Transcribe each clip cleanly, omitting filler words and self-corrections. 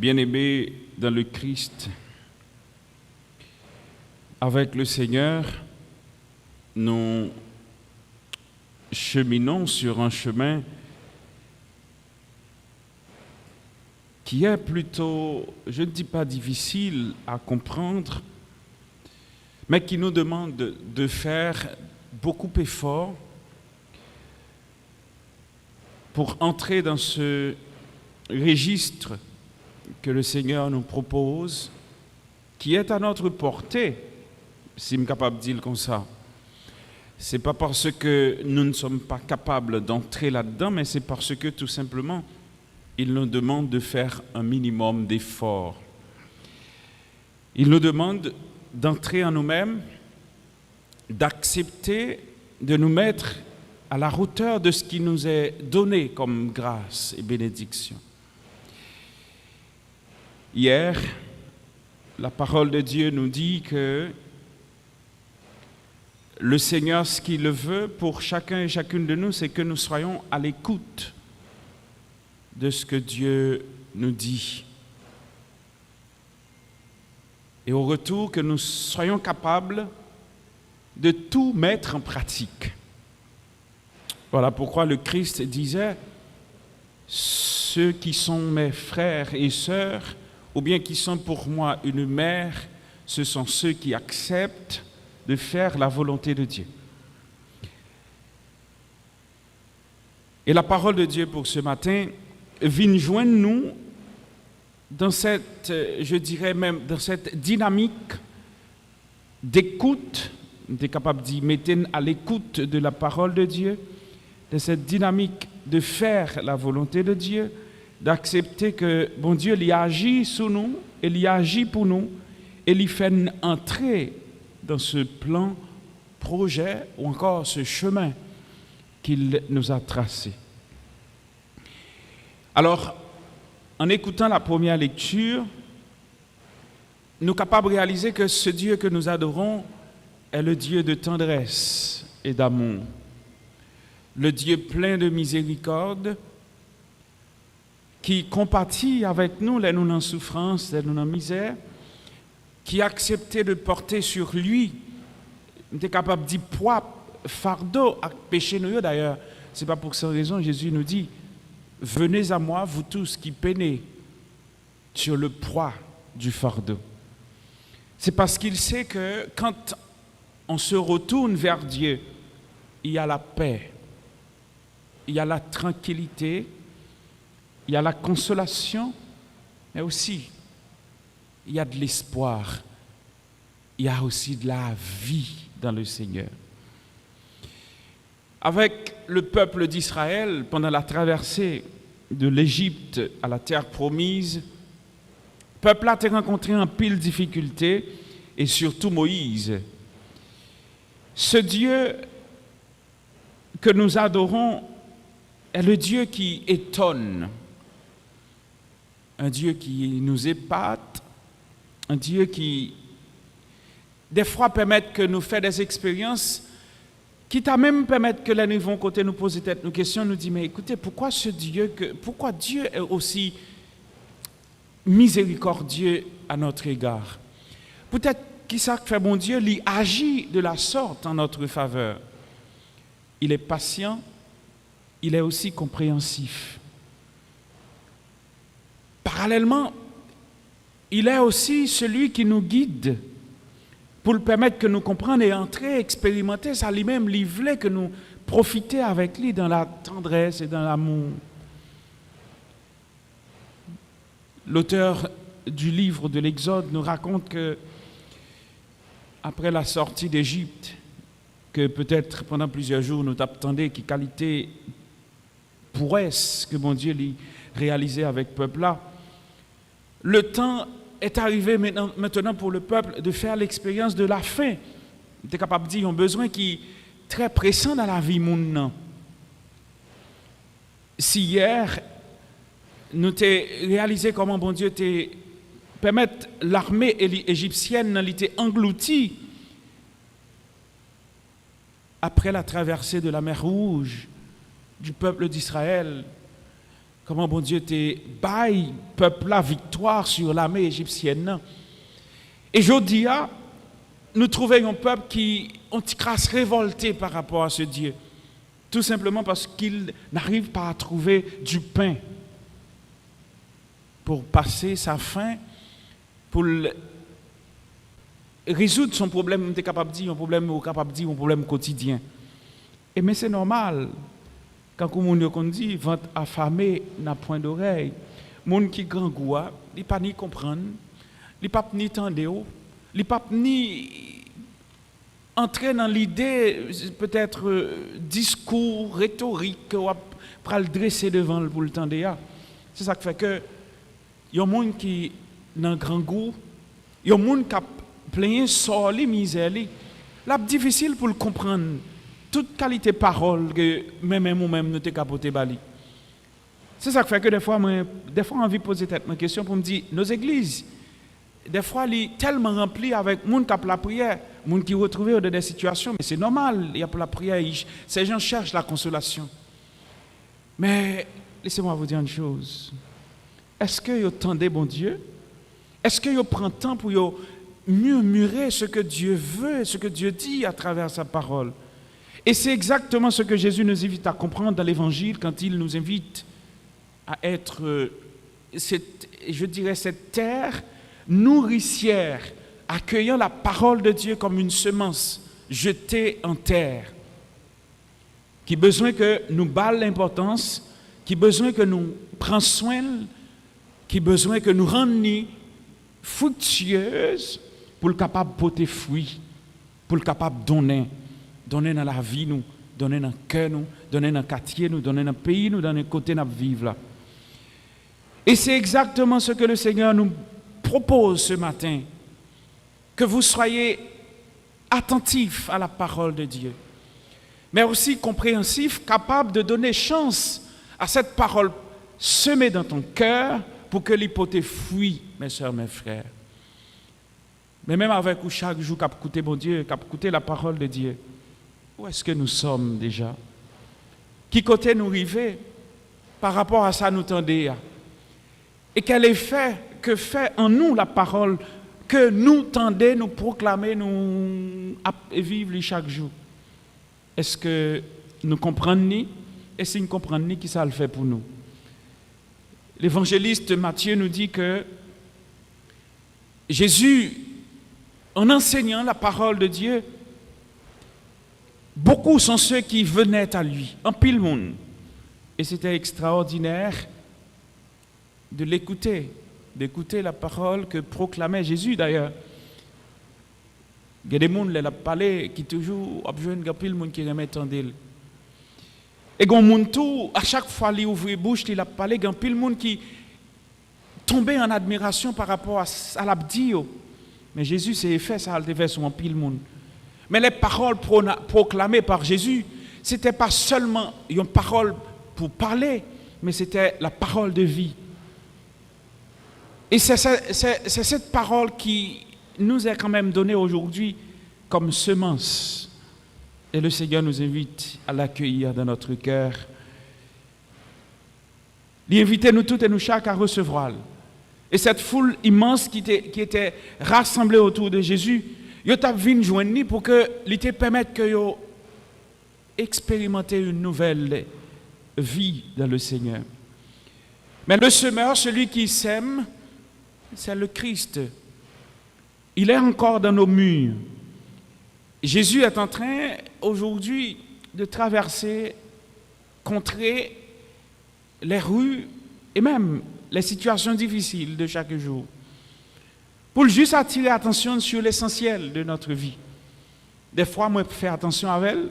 Bien-aimés dans le Christ, avec le Seigneur, nous cheminons sur un chemin qui est plutôt, je ne dis pas difficile à comprendre, mais qui nous demande de faire beaucoup d'efforts pour entrer dans ce registre que le Seigneur nous propose, qui est à notre portée, si je suis capable de dire comme ça. Ce n'est pas parce que nous ne sommes pas capables d'entrer là-dedans, mais c'est parce que tout simplement, il nous demande de faire un minimum d'efforts. Il nous demande d'entrer en nous-mêmes, d'accepter de nous mettre à la hauteur de ce qui nous est donné comme grâce et bénédiction. Hier, la parole de Dieu nous dit que le Seigneur, ce qu'il veut pour chacun et chacune de nous, c'est que nous soyons à l'écoute de ce que Dieu nous dit. Et au retour, que nous soyons capables de tout mettre en pratique. Voilà pourquoi le Christ disait, ceux qui sont mes frères et sœurs, ou bien qui sont pour moi une mère, ce sont ceux qui acceptent de faire la volonté de Dieu. Et la parole de Dieu pour ce matin vient joindre nous dans cette, je dirais même, dans cette dynamique d'écoute, on est capable d'y mettre à l'écoute de la parole de Dieu, de cette dynamique de faire la volonté de Dieu, d'accepter que, bon Dieu, il agit sous nous, il agit pour nous, et il fait entrer dans ce plan, projet, ou encore ce chemin qu'il nous a tracé. Alors, en écoutant la première lecture, nous sommes capables de réaliser que ce Dieu que nous adorons est le Dieu de tendresse et d'amour, le Dieu plein de miséricorde, qui compatit avec nous, les nous en souffrance, les nous en misère, qui a accepté de porter sur lui, il était capable de dire poids, fardeau, à péché nous d'ailleurs. C'est pas pour cette raison Jésus nous dit, venez à moi, vous tous qui peinez sur le poids du fardeau. C'est parce qu'il sait que quand on se retourne vers Dieu, il y a la paix, il y a la tranquillité, il y a la consolation, mais aussi il y a de l'espoir, il y a aussi de la vie dans le Seigneur. Avec le peuple d'Israël, pendant la traversée de l'Égypte à la terre promise, le peuple a rencontré en pile difficultés, et surtout Moïse. Ce Dieu que nous adorons est le Dieu qui étonne, un Dieu qui nous épate, un Dieu qui, des fois, permet que nous fassions des expériences, quitte à même permettre que les nous vont côté nous poser nos questions, nous dit, mais écoutez, pourquoi Dieu est aussi miséricordieux à notre égard? Peut-être qui ça fait bon Dieu, il agit de la sorte en notre faveur. Il est patient, il est aussi compréhensif. Parallèlement, il est aussi celui qui nous guide pour le permettre que nous comprenions et entrer, expérimenter ça lui-même, il voulait que nous profitions avec lui dans la tendresse et dans l'amour. L'auteur du livre de l'Exode nous raconte que après la sortie d'Égypte, que peut-être pendant plusieurs jours nous attendions qui qualité prouesse que mon Dieu lui réalisait avec le peuple là, le temps est arrivé maintenant pour le peuple de faire l'expérience de la faim. Il est capable de dire, ils ont besoin qui est très pressant dans la vie monde. Si hier, nous avons réalisé comment bon Dieu permettre l'armée égyptienne d'être engloutie après la traversée de la mer Rouge du peuple d'Israël, comment bon Dieu te baille peuple la victoire sur l'armée égyptienne. Et aujourd'hui, nous trouvons un peuple qui ont crasse révolté par rapport à ce Dieu. Tout simplement parce qu'il n'arrive pas à trouver du pain pour passer sa faim, pour résoudre son problème, on est capable de dire un problème quotidien. Et mais c'est normal. Quand on dit ventre affamé n'a point d'oreille, monde qui grand goût, il pas ni comprendre, il pas ni tendre, il pas ni entrer dans l'idée peut-être discours rhétorique ou pour le dresser devant le pour le tendre. C'est ça qui fait que il y a un monde qui a un grand goût, il y a un monde qui a plein sort les misères, là difficile pour le comprendre. Toute qualité de parole que même moi-même nous t'ai capoté bali. C'est ça qui fait que des fois envie de poser cette question pour me dire nos églises des fois elles sont tellement remplies avec monde qui a la prière, monde qui retrouvé dans des situations, mais c'est normal, il y a pour la prière, ces gens cherchent la consolation. Mais laissez-moi vous dire une chose. Est-ce que vous entendez bon Dieu? Est-ce que vous prenez le temps pour murmurer ce que Dieu veut, ce que Dieu dit à travers sa parole? Et c'est exactement ce que Jésus nous invite à comprendre dans l'Évangile quand il nous invite à être, cette terre nourricière, accueillant la parole de Dieu comme une semence jetée en terre, qui a besoin que nous balle l'importance, qui a besoin que nous prenions soin, qui a besoin que nous rendions fructueuses pour le capable de porter fruit, pour le capable de donner dans la vie, nous, donner dans le cœur, nous, donner dans le quartier, nous, donner dans le pays, nous, dans le côté nous vivons là. Et c'est exactement ce que le Seigneur nous propose ce matin, que vous soyez attentifs à la parole de Dieu, mais aussi compréhensifs, capables de donner chance à cette parole semée dans ton cœur pour que l'hypothèse fruit, mes soeurs, mes frères. Mais même avec vous, chaque jour, qu'à écouter mon Dieu, qu'à écouter la parole de Dieu, où est-ce que nous sommes déjà? Qui côté nous river par rapport à ça nous tendez? Et quel effet que fait en nous la parole que nous tendez, nous proclamer, nous vivre chaque jour? Est-ce que nous comprenons? Et si nous comprenons, qui ça le fait pour nous? L'évangéliste Matthieu nous dit que Jésus, en enseignant la parole de Dieu, beaucoup sont ceux qui venaient à lui, en pile monde. Et c'était extraordinaire de l'écouter, d'écouter la parole que proclamait Jésus d'ailleurs. Il y a des gens qui parlé qui toujours objeunent un pile monde qui remet tendel. Et gon monde tout à chaque fois il ouvre bouche, il a parlé un pile monde qui tombait en admiration par rapport à l'abdio. Mais Jésus s'est fait ça, il devait sur un pile monde. Mais les paroles proclamées par Jésus, ce n'était pas seulement une parole pour parler, mais c'était la parole de vie. Et c'est cette parole qui nous est quand même donnée aujourd'hui comme semence. Et le Seigneur nous invite à l'accueillir dans notre cœur. Il invite nous tous et nous chaque à recevoir. Et cette foule immense qui était rassemblée autour de Jésus, yo t'a vinn joindre pour que lui te permette que yo expérimenter une nouvelle vie dans le Seigneur. Mais le semeur, celui qui sème, c'est le Christ. Il est encore dans nos murs. Jésus est en train aujourd'hui de traverser, contrer les rues et même les situations difficiles de chaque jour, pour juste attirer l'attention sur l'essentiel de notre vie. Des fois, moi, je fais attention à elle,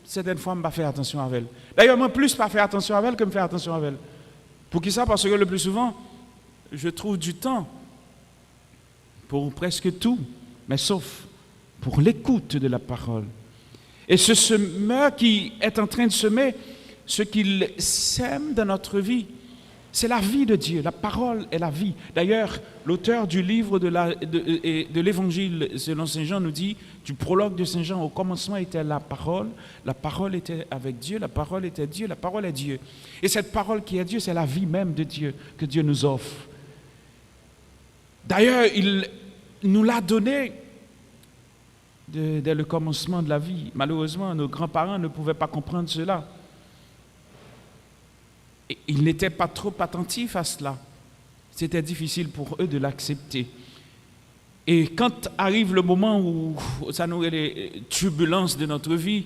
certaines fois, je ne fais pas attention à elle. D'ailleurs, moi, plus pas faire attention à elle que me faire attention à elle. Pour qui ça? Parce que le plus souvent, je trouve du temps pour presque tout, mais sauf pour l'écoute de la parole. Et ce semeur qui est en train de semer, ce qu'il sème dans notre vie, C'est la vie de Dieu. La parole est la vie. D'ailleurs, l'auteur du livre de l'Évangile selon Saint Jean nous dit, du prologue de Saint Jean, au commencement était la parole était avec Dieu, la parole était Dieu, la parole est Dieu. Et cette parole qui est Dieu, c'est la vie même de Dieu que Dieu nous offre. D'ailleurs, il nous l'a donné dès le commencement de la vie. Malheureusement, nos grands-parents ne pouvaient pas comprendre cela. Et ils n'étaient pas trop attentifs à cela. C'était difficile pour eux de l'accepter. Et quand arrive le moment où ça nous est les turbulences de notre vie,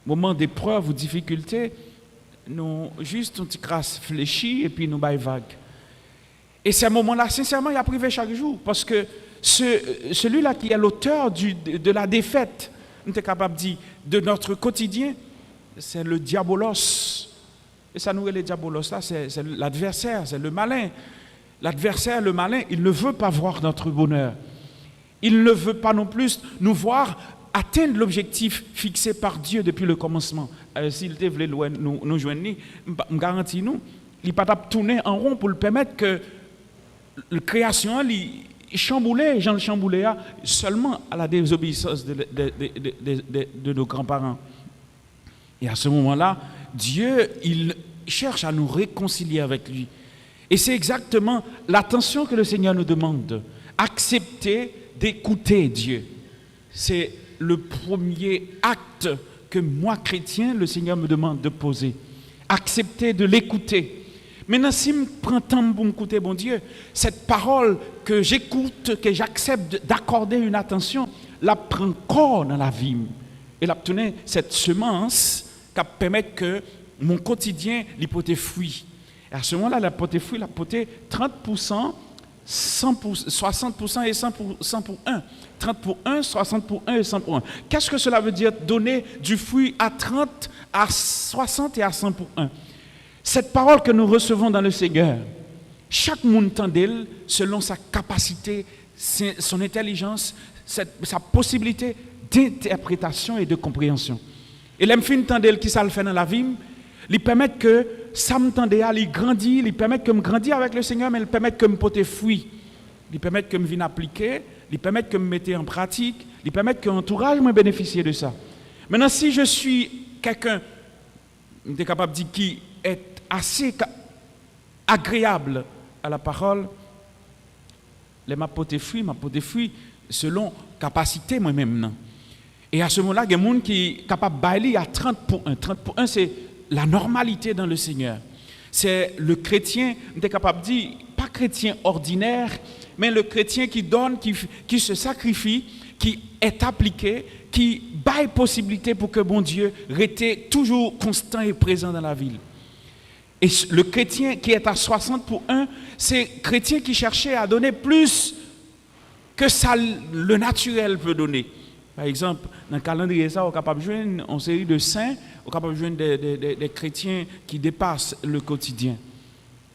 moment d'épreuve ou difficulté, nous juste on crasse fléchi et puis nous baille vague. Et ces moments-là, sincèrement, il a privé chaque jour parce que celui-là qui est l'auteur de la défaite, nous sommes capables de dire, de notre quotidien, c'est le diabolos. Et ça nous est le diabolos là, c'est l'adversaire, c'est le malin. L'adversaire, le malin, il ne veut pas voir notre bonheur. Il ne veut pas non plus nous voir atteindre l'objectif fixé par Dieu depuis le commencement. S'il te voulait nous joindre, je garantis nous, il ne va pas tourner en rond pour le permettre que la création, chamboulé, Jean le chamboulé, seulement à la désobéissance de nos grands-parents. Et à ce moment-là, Dieu, il cherche à nous réconcilier avec lui. Et c'est exactement l'attention que le Seigneur nous demande. Accepter d'écouter Dieu. C'est le premier acte que moi, chrétien, le Seigneur me demande de poser. Accepter de l'écouter. Maintenant, si je prends temps pour m'écouter, bon Dieu, cette parole que j'écoute, que j'accepte d'accorder une attention, la prend corps dans la vie. Et la tenir cette semence qui permet que mon quotidien l'hypothèse fruit. Et à ce moment-là, la pote fruit, la pote 30%, 100%, 60% et 100% pour 1. 30 pour 1, 60 pour 1 et 100 pour 1. Qu'est-ce que cela veut dire donner du fruit à 30, à 60 et à 100 pour 1? Cette parole que nous recevons dans le Seigneur, chaque monde tend d'elle selon sa capacité, son intelligence, sa possibilité d'interprétation et de compréhension. Et l'emfine tend d'elle qui ça le fait dans la vie, lui permettre que ça me tende à lui grandir, lui permettre que me grandir avec le Seigneur, mais lui permettre que me porter fruit, lui permettre que me vienne appliquer, lui permettre que me mette en pratique, lui permettre que l'entourage me bénéficie de ça. Maintenant, si je suis quelqu'un, je suis capable de dire qui est assez agréable à la parole, les m'a porté fruit selon capacité moi-même. Et à ce moment-là, il y a des gens qui sont capables de bailler à 30 pour 1. 30 pour 1, c'est la normalité dans le Seigneur. C'est le chrétien, on est capable de dire, pas chrétien ordinaire, mais le chrétien qui donne, qui se sacrifie, qui est appliqué, qui baille possibilité pour que bon Dieu reste toujours constant et présent dans la ville. Et le chrétien qui est à 60 pour 1, c'est le chrétien qui cherchait à donner plus que ça le naturel peut donner. Par exemple, dans le calendrier, on est capable de joindre une série de saints, on est capable de joindre des chrétiens qui dépassent le quotidien.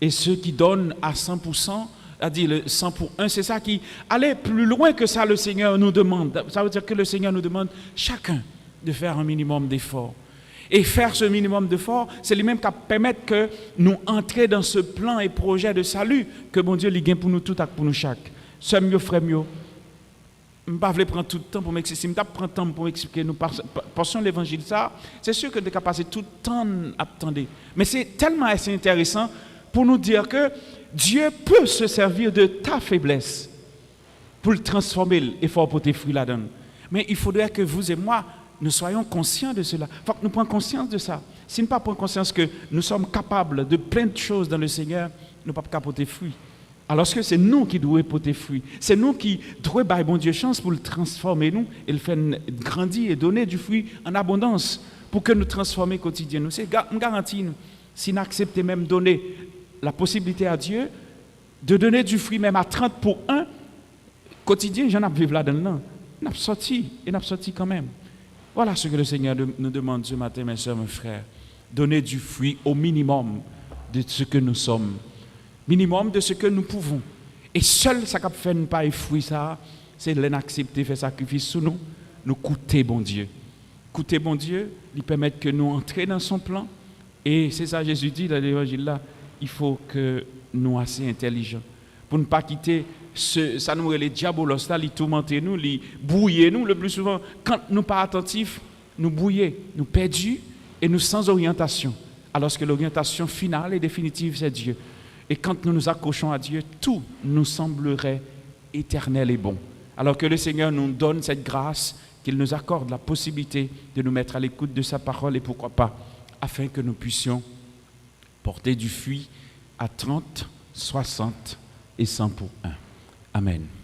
Et ceux qui donnent à 100%, c'est-à-dire le 100 pour 1, c'est ça qui allait plus loin que ça, le Seigneur nous demande. Ça veut dire que le Seigneur nous demande chacun de faire un minimum d'efforts. Et faire ce minimum d'efforts, c'est lui-même qui permet que nous entrions dans ce plan et projet de salut que bon Dieu gagne pour nous tous et pour nous chaque. C'est mieux, frère mieux. Je ne vais pas prendre tout le temps pour m'expliquer. Si je prends le temps pour m'expliquer, nous portions l'évangile, ça, c'est sûr que nous avons passé tout le temps à attendre. Mais c'est tellement assez intéressant pour nous dire que Dieu peut se servir de ta faiblesse pour le transformer, l'effort pour tes fruits là-dedans. Mais il faudrait que vous et moi, nous soyons conscients de cela. Il faut que nous prenions conscience de ça. Si nous ne prenons pas conscience que nous sommes capables de plein de choses dans le Seigneur, nous ne pouvons pas porter fruit. Alors que c'est nous qui devons porter fruit. C'est nous qui devons, bon Dieu, chance pour le transformer, nous, et le faire grandir et donner du fruit en abondance pour que nous transformions quotidiennement. C'est garanti, si nous acceptons même donner la possibilité à Dieu de donner du fruit même à 30 pour 1, quotidien, j'en ai vécu là-dedans. Nous avons sorti, et nous avons sorti quand même. Voilà ce que le Seigneur nous demande ce matin, mes soeurs, mes frères. Donner du fruit au minimum de ce que nous sommes. Minimum de ce que nous pouvons. Et seul ça qui fait ne pas fruit ça, c'est de l'accepter, faire sacrifice sous nous, nous coûter bon Dieu. Coûter bon Dieu, lui permettre que nous entrions dans son plan. Et c'est ça Jésus dit dans l'évangile là, il faut que nous soyons assez intelligents pour ne pas quitter ça nous les diabolos là, les tourmenter nous, les brouiller nous le plus souvent. Quand nous pas attentifs, nous brouiller, nous perdus et nous sans orientation. Alors que l'orientation finale et définitive, c'est Dieu. Et quand nous nous accrochons à Dieu, tout nous semblerait éternel et bon. Alors que le Seigneur nous donne cette grâce, qu'il nous accorde la possibilité de nous mettre à l'écoute de sa parole et pourquoi pas, afin que nous puissions porter du fruit à 30, 60 et 100 pour 1. Amen.